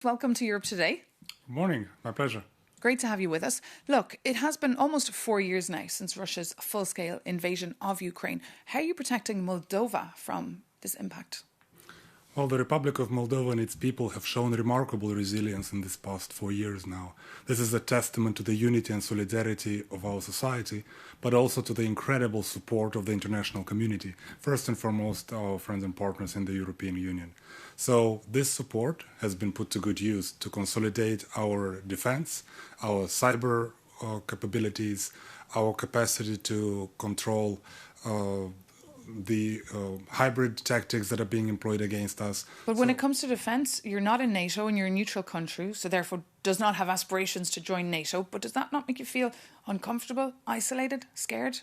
Welcome to Europe Today. Good morning. My pleasure. Great to have you with us. Look, it has been almost 4 years now since Russia's full-scale invasion of Ukraine. How are you protecting Moldova from this impact? Well, the Republic of Moldova and its people have shown remarkable resilience in this past 4 years now. This is a testament to the unity and solidarity of our society, but also to the incredible support of the international community, first and foremost our friends and partners in the European Union. So this support has been put to good use to consolidate our defense, our cyber capabilities, our capacity to control the hybrid tactics that are being employed against us. But when it comes to defence, you're not in NATO and you're a neutral country, so therefore does not have aspirations to join NATO. But does that not make you feel uncomfortable, isolated, scared?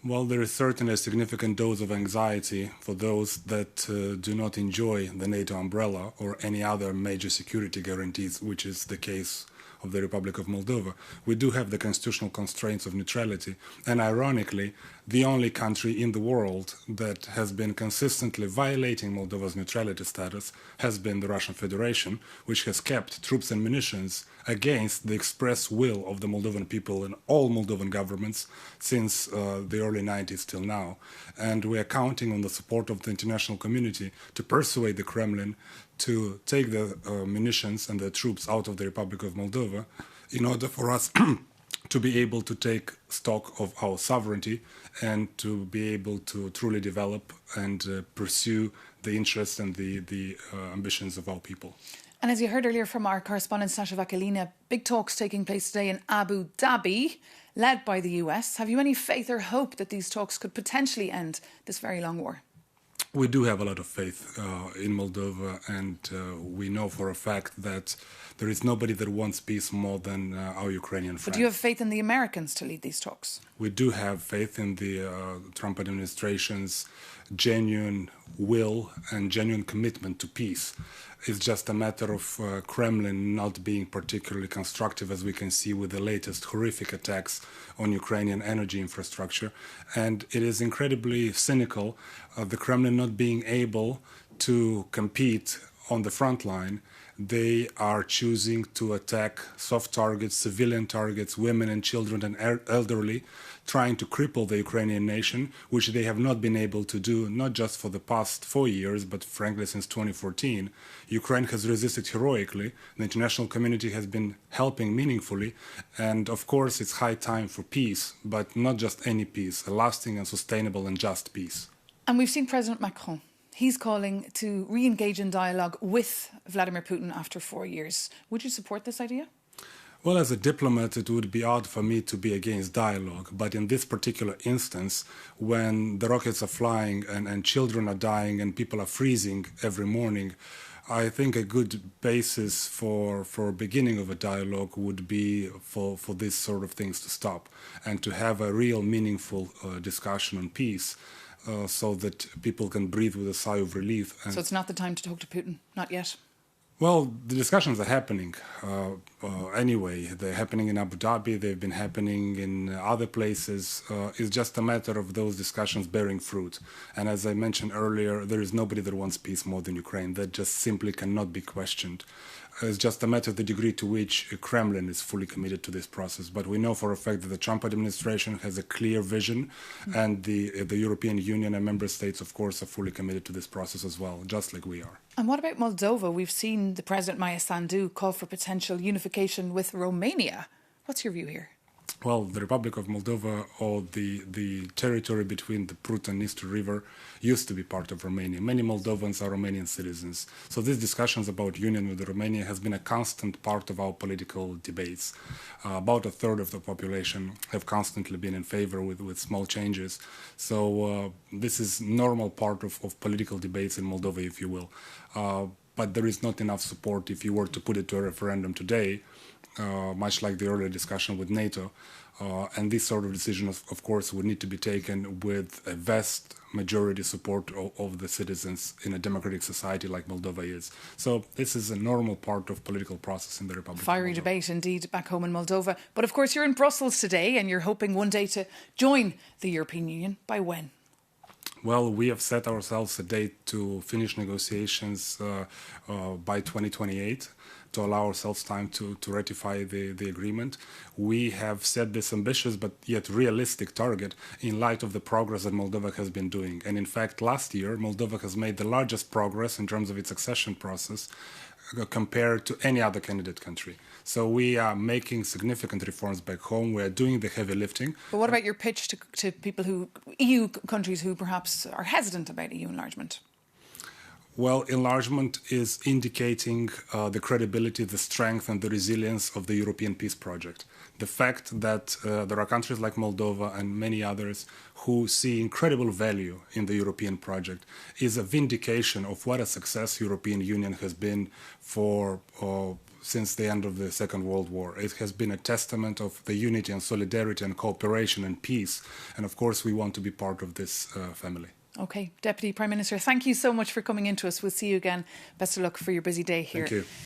Well, there is certainly a significant dose of anxiety for those that do not enjoy the NATO umbrella or any other major security guarantees, which is the case of the Republic of Moldova. We do have the constitutional constraints of neutrality, and ironically, the only country in the world that has been consistently violating Moldova's neutrality status has been the Russian Federation, which has kept troops and munitions against the express will of the Moldovan people and all Moldovan governments since the early 90s till now. And we are counting on the support of the international community to persuade the Kremlin to take the munitions and the troops out of the Republic of Moldova in order for us to be able to take stock of our sovereignty and to be able to truly develop and pursue the interests and the ambitions of our people. And as you heard earlier from our correspondent Sasha Vakalina, big talks taking place today in Abu Dhabi, led by the US. Have you any faith or hope that these talks could potentially end this very long war? We do have a lot of faith in Moldova, and we know for a fact that there is nobody that wants peace more than our Ukrainian friends. But do you have faith in the Americans to lead these talks? We do have faith in the Trump administration's genuine will and genuine commitment to peace. It's just a matter of Kremlin not being particularly constructive, as we can see with the latest horrific attacks on Ukrainian energy infrastructure. And it is incredibly cynical, the Kremlin not being able to compete on the front line. They are choosing to attack soft targets, civilian targets, women and children and elderly, trying to cripple the Ukrainian nation, which they have not been able to do, not just for the past 4 years, but frankly since 2014. Ukraine has resisted heroically. The international community has been helping meaningfully. And of course, it's high time for peace, but not just any peace, a lasting and sustainable and just peace. And we've seen President Macron. He's calling to re-engage in dialogue with Vladimir Putin after 4 years. Would you support this idea? Well, as a diplomat, it would be odd for me to be against dialogue. But in this particular instance, when the rockets are flying and children are dying and people are freezing every morning, I think a good basis for beginning of a dialogue would be for these sort of things to stop and to have a real meaningful discussion on peace. So that people can breathe with a sigh of relief. So it's not the time to talk to Putin? Not yet? Well, the discussions are happening anyway. They're happening in Abu Dhabi. They've been happening in other places. It's just a matter of those discussions bearing fruit. And as I mentioned earlier, there is nobody that wants peace more than Ukraine. That just simply cannot be questioned. It's just a matter of the degree to which the Kremlin is fully committed to this process. But we know for a fact that the Trump administration has a clear vision, and the European Union and member states, of course, are fully committed to this process as well, just like we are. And what about Moldova? We've seen the President Maia Sandu call for potential unification with Romania. What's your view here? Well, the Republic of Moldova, or the territory between the Prut and Dniester River, used to be part of Romania. Many Moldovans are Romanian citizens. So these discussions about union with Romania has been a constant part of our political debates. About a third of the population have constantly been in favor with small changes. So this is normal part of political debates in Moldova, if you will. But there is not enough support if you were to put it to a referendum today, much like the earlier discussion with NATO. And this sort of decision, of course, would need to be taken with a vast majority support of the citizens in a democratic society like Moldova is. So this is a normal part of political process in the Republic. Fiery debate indeed back home in Moldova. But of course, you're in Brussels today and you're hoping one day to join the European Union. By when? Well, we have set ourselves a date to finish negotiations by 2028 to allow ourselves time to ratify the agreement. We have set this ambitious but yet realistic target in light of the progress that Moldova has been doing. And in fact, last year, Moldova has made the largest progress in terms of its accession process compared to any other candidate country. So we are making significant reforms back home. We are doing the heavy lifting. But what about your pitch to people EU countries who perhaps are hesitant about EU enlargement? Well, enlargement is indicating the credibility, the strength and the resilience of the European peace project. The fact that there are countries like Moldova and many others who see incredible value in the European project is a vindication of what a success European Union has been for since the end of the Second World War. It has been a testament of the unity and solidarity and cooperation and peace. And of course, we want to be part of this family. OK, Deputy Prime Minister, thank you so much for coming in to us. We'll see you again. Best of luck for your busy day here. Thank you.